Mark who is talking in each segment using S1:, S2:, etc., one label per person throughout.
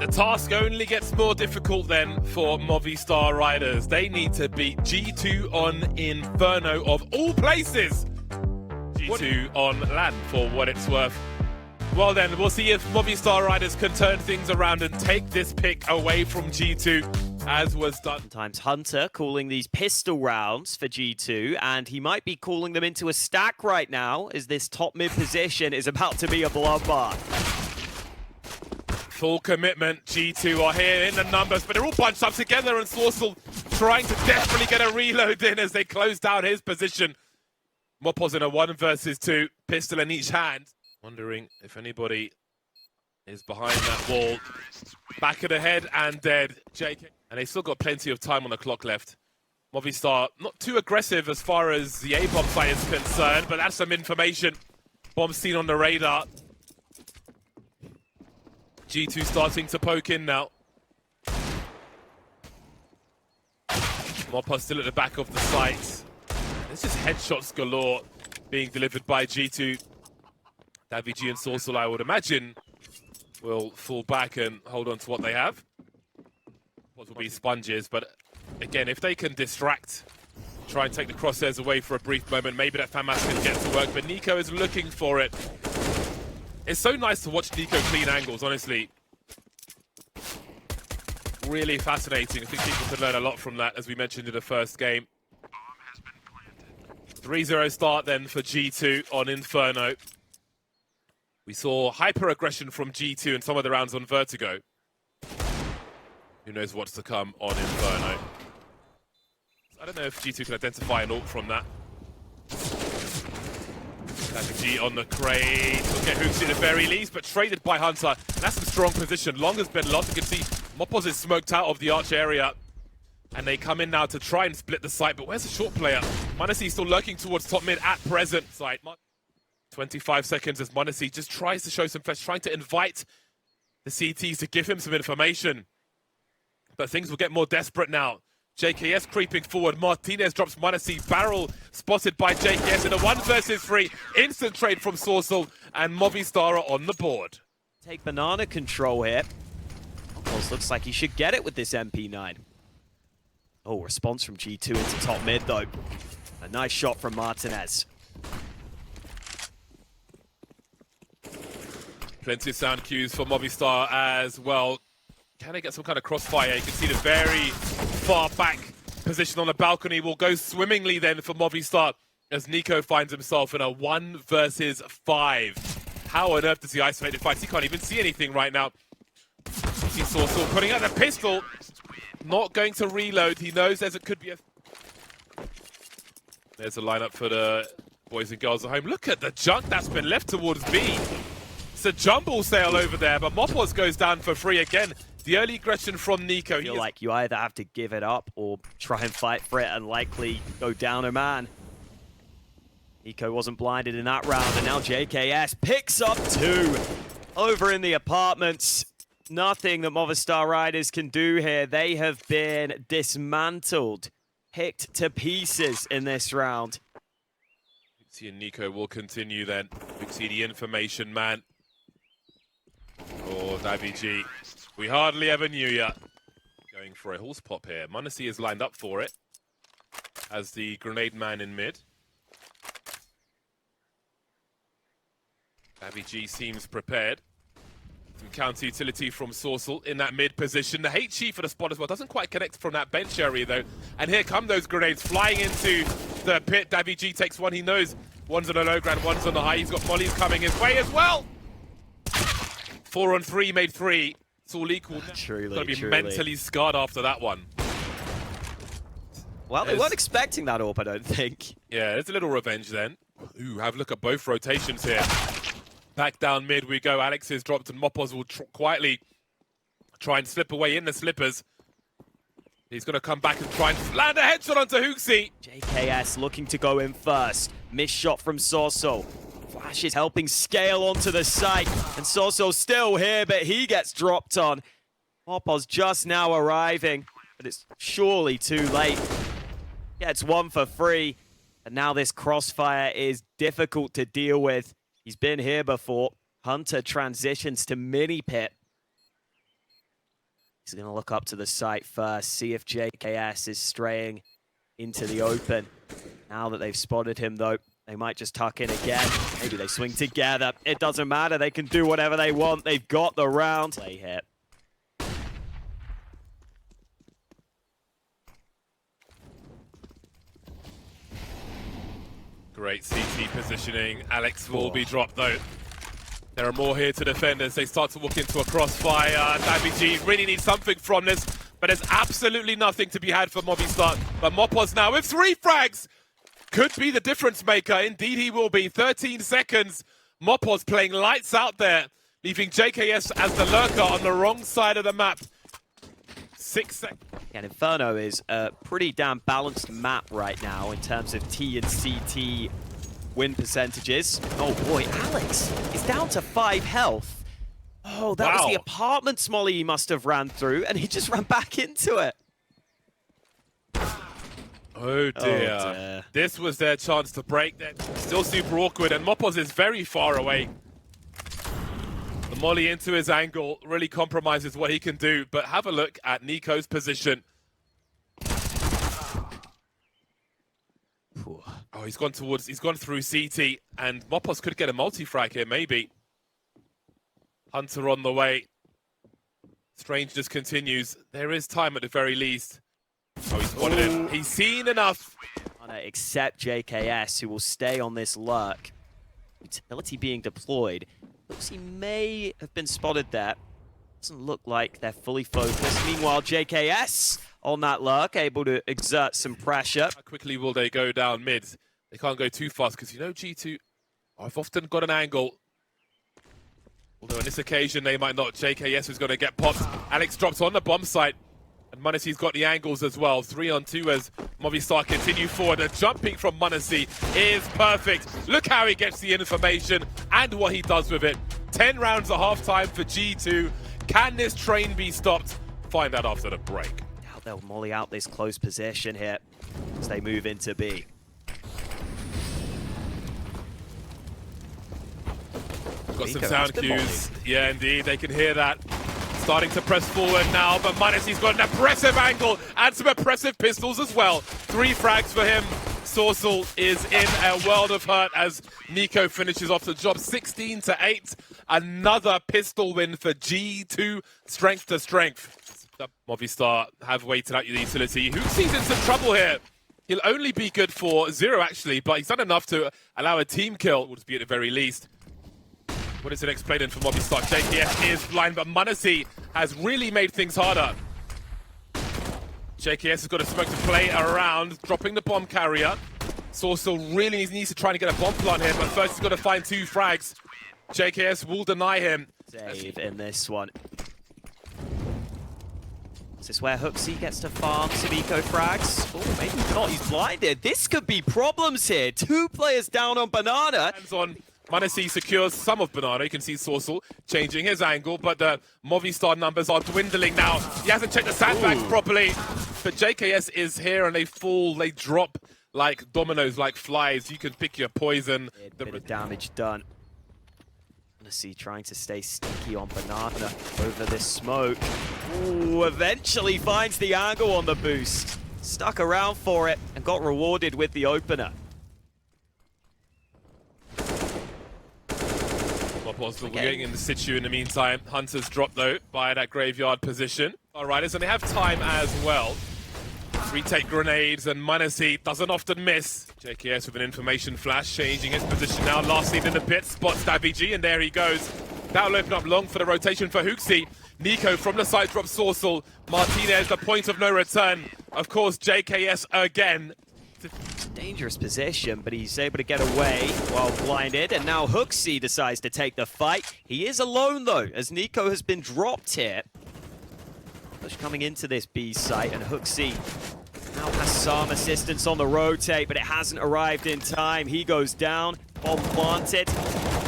S1: The task only gets more difficult then for Movistar riders. They need to beat G2 on Inferno of all places. G2 on land for what it's worth. Well then, we'll see if Movistar riders can turn things around and take this pick away from G2, as was done.
S2: Sometimes Hunter calling these pistol rounds for G2, and he might be calling them into a stack right now, as this top mid position is about to be a bloodbath.
S1: Full commitment, G2 are here in the numbers, but they're all bunched up together, and Sorsel trying to desperately get a reload in as they close down his position. m0NESY in a 1 versus 2, pistol in each hand. Wondering if anybody is behind that wall. Back of the head and dead. JK. And they still got plenty of time on the clock left. Movistar not too aggressive as far as the A-bomb site is concerned, but that's some information. Bomb seen on the radar. G2 starting to poke in now. m0NESY still at the back of the site. There's just headshots galore being delivered by G2. Davy and Sorsel, I would imagine, will fall back and hold on to what they have. What will be sponges, but again, if they can distract, try and take the crosshairs away for a brief moment, maybe that FAMAS can get to work, but Nico is looking for it. It's so nice to watch Nico clean angles, honestly. Really fascinating. I think people could learn a lot from that, as we mentioned in the first game. 3-0 start then for G2 on Inferno. We saw hyper-aggression from G2 in some of the rounds on Vertigo. Who knows what's to come on Inferno. I don't know if G2 can identify an ult from that. G on the crate. We'll get Hooks at the very least, but traded by Hunter. That's a strong position. Long has been lost. You can see m0NESY is smoked out of the arch area. And they come in now to try and split the site. But where's the short player? m0NESY still lurking towards top mid at present. Site. 25 seconds as m0NESY just tries to show some flesh, trying to invite the CTs to give him some information. But things will get more desperate now. JKS creeping forward. Martinez drops m0NESY. Barrel spotted by JKS in a 1 versus 3. Instant trade from Sorsel, and Movistar are on the board.
S2: Take banana control here. m0NESY looks like he should get it with this MP9. Oh, response from G2 into top mid though. A nice shot from Martinez.
S1: Plenty of sound cues for Movistar as well. Can they get some kind of crossfire? You can see the very far back position on the balcony will go swimmingly then for Movistar as Nico finds himself in a 1 versus 5. How on earth does he isolate the fights? He can't even see anything right now. You see Sorsel putting out a pistol. Not going to reload. He knows could be a... There's a lineup for the boys and girls at home. Look at the junk that's been left towards B. It's a jumble sale over there, but m0NESY goes down for free again. The early aggression from Nico.
S2: I feel like you either have to give it up or try and fight for it and likely go down a man. Nico wasn't blinded in that round, and now JKS picks up 2 over in the apartments. Nothing that Movistar riders can do here. They have been dismantled, picked to pieces in this round.
S1: Vixie and Nico will continue then. Vixie, the information man. Oh, Davy G. We hardly ever knew ya. Going for a horse pop here. m0NESY is lined up for it as the grenade man in mid. Davy G seems prepared. Some counter utility from Sorsel in that mid position. The HE for the spot as well. Doesn't quite connect from that bench area though. And here come those grenades flying into the pit. Davy G takes one. He knows one's on the low ground, one's on the high. He's got mollies coming his way as well. 4 on 3 made 3. It's all equal.
S2: Truly,
S1: Got to be mentally scarred after that one.
S2: Well, they weren't expecting that AWP, I don't think.
S1: Yeah, there's a little revenge then. Ooh, have a look at both rotations here. Back down mid we go. Alex is dropped and m0NESY will quietly try and slip away in the slippers. He's going to come back and try and land a headshot onto Hooksy.
S2: JKS looking to go in first. Missed shot from Sorsel. Flash is helping scale onto the site. And Sorsel's still here, but he gets dropped on. m0NESY just now arriving, but it's surely too late. Gets 1 for free. And now this crossfire is difficult to deal with. He's been here before. Hunter transitions to mini pit. He's going to look up to the site first, see if JKS is straying into the open. Now that they've spotted him, though, they might just tuck in again. Maybe they swing together. It doesn't matter. They can do whatever they want. They've got the round. Play hit.
S1: Great CT positioning. Alex will be dropped, though. There are more here to defend as they start to walk into a crossfire. MOVISTAR really needs something from this, but there's absolutely nothing to be had for MOVISTAR. But m0NESY now with 3 frags could be the difference maker. Indeed, he will be. 13 seconds. m0NESY playing lights out there, leaving JKS as the lurker on the wrong side of the map. 6 seconds.
S2: And Inferno is a pretty damn balanced map right now in terms of T and CT win percentages. Oh boy, Alex is down to 5 health. Oh, that was the apartment Smolly he must have ran through, and he just ran back into it.
S1: Oh dear. This was their chance to break that. Still super awkward, and m0NESY is very far away. The molly into his angle really compromises what he can do, but have a look at NiKo's position. Oh, he's gone through CT, and m0NESY could get a multi-frag here, maybe. Hunter on the way. Strange just continues. There is time at the very least. Oh, he's spotted him. He's seen enough.
S2: Except JKS, who will stay on this lurk. Utility being deployed. Looks he may have been spotted there. Doesn't look like they're fully focused. Meanwhile, JKS on that lurk, able to exert some pressure.
S1: How quickly will they go down mid? They can't go too fast because, you know, G2, I've often got an angle. Although on this occasion, they might not. JKS is going to get popped. Alex drops on the bomb site. And m0NESY's got the angles as well. 3-on-2 as MOVISTAR continue forward. The jumping from m0NESY is perfect. Look how he gets the information and what he does with it. 10 rounds at halftime for G2. Can this train be stopped? Find out after the break.
S2: Now they'll molly out this close position here as they move into B.
S1: Got some sound cues. Yeah, indeed. They can hear that. Starting to press forward now, but m0NESY's got an impressive angle and some impressive pistols as well. 3 frags for him. Sorcel is in a world of hurt as NiKo finishes off the job. 16-8. Another pistol win for G2. Strength to strength. MOVISTAR have waited out the utility. HooXi's in some trouble here. He'll only be good for 0 actually, but he's done enough to allow a team kill. Would be at the very least. What is the next play then for MOVISTAR? JKS is blind, but m0NESY has really made things harder. JKS has got a smoke to play around, dropping the bomb carrier. Sorcel really needs to try and get a bomb plant here, but first he's got to find 2 frags. JKS will deny him.
S2: Save in this one. Is this where HooXi gets to farm some eco frags? Oh, maybe not. He's blinded. This could be problems here. 2 players down on Banana.
S1: Hands on. m0NESY secures some of Banana. You can see Sorcel changing his angle, but the MOVISTAR numbers are dwindling now. He hasn't checked the sandbags properly, but JKS is here and they fall, they drop like dominoes, like flies. You can pick your poison.
S2: A bit of damage done. m0NESY trying to stay sticky on Banana over this smoke. Ooh, eventually finds the angle on the boost. Stuck around for it and got rewarded with the opener.
S1: m0NESY getting in the situ in the meantime. Hunter's dropped though by that graveyard position. Alright, and they have time as well. Retake grenades and m0NESY doesn't often miss. JKS with an information flash, changing his position now. Last lead in the pit, spots davvy, and there he goes. That'll open up long for the rotation for HooXi. NiKo from the side drops Sorcel. Martinez, the point of no return. Of course, JKS again.
S2: Dangerous position, but he's able to get away while blinded, and now HooXi decides to take the fight. He is alone though, as NiKo has been dropped here. Push coming into this B site, and HooXi now has some assistance on the rotate, but it hasn't arrived in time. He goes down, bomb planted.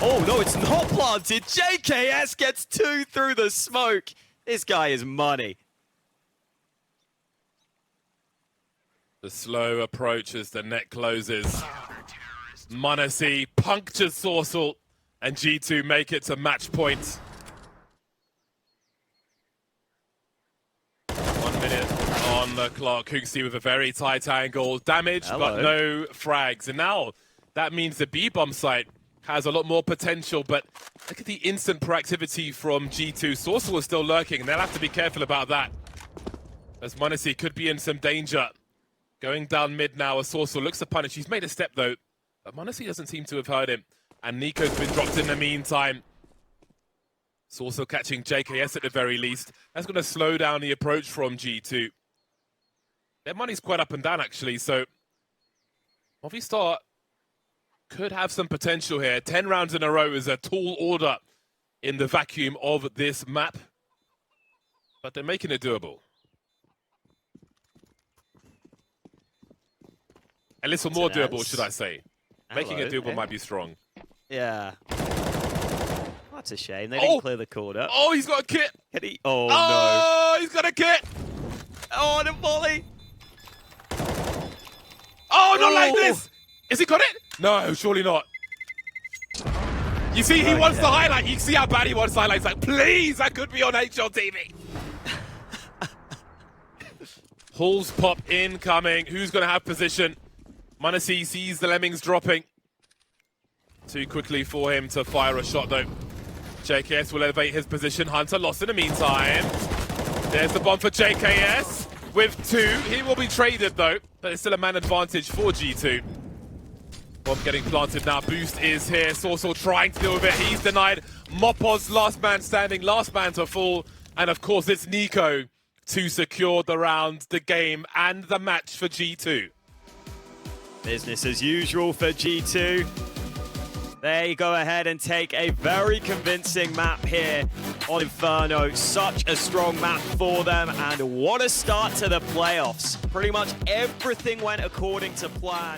S2: Oh no, it's not planted. JKS gets 2 through the smoke. This guy is money.
S1: The slow approach as the net closes. m0NESY punctures Sorcel, and G2 make it to match point. on the clock. MOVISTAR with a very tight angle. Damage, but no frags. And now that means the B-bomb site has a lot more potential, but look at the instant proactivity from G2. Sorcerer is still lurking, and they'll have to be careful about that, as m0NESY could be in some danger. Going down mid now, as Sorcerer looks to punish. He's made a step, though, but m0NESY doesn't seem to have heard him. And NiKo's been dropped in the meantime. Sorcerer catching JKS at the very least. That's going to slow down the approach from G2. Their money's quite up and down, actually, so MOVISTAR could have some potential here. 10 rounds in a row is a tall order in the vacuum of this map, but they're making it doable. A little more doable, should I say. Making it doable might be strong.
S2: Yeah. That's a shame. They didn't clear the corner.
S1: Oh, he's got a kit.
S2: Oh,
S1: no.
S2: no.
S1: He's got a kit.
S2: Oh, the volley.
S1: Oh, not like this. Has he got it? No, surely not. You see, he wants the highlight. You see how bad he wants the highlight. He's like, please, I could be on HLTV. Halls pop incoming. Who's going to have position? m0NESY sees the lemmings dropping. Too quickly for him to fire a shot, though. JKS will elevate his position. Hunter lost in the meantime. There's the bomb for JKS with 2. He will be traded, though, but it's still a man advantage for G2. Bomb getting planted now. Boost is here. Sorcerer trying to deal with it. He's denied. m0NESY last man standing, last man to fall. And of course, it's NiKo to secure the round, the game, and the match for G2.
S2: Business as usual for G2. They go ahead and take a very convincing map here on Inferno. Such a strong map for them, and what a start to the playoffs. Pretty much everything went according to plan.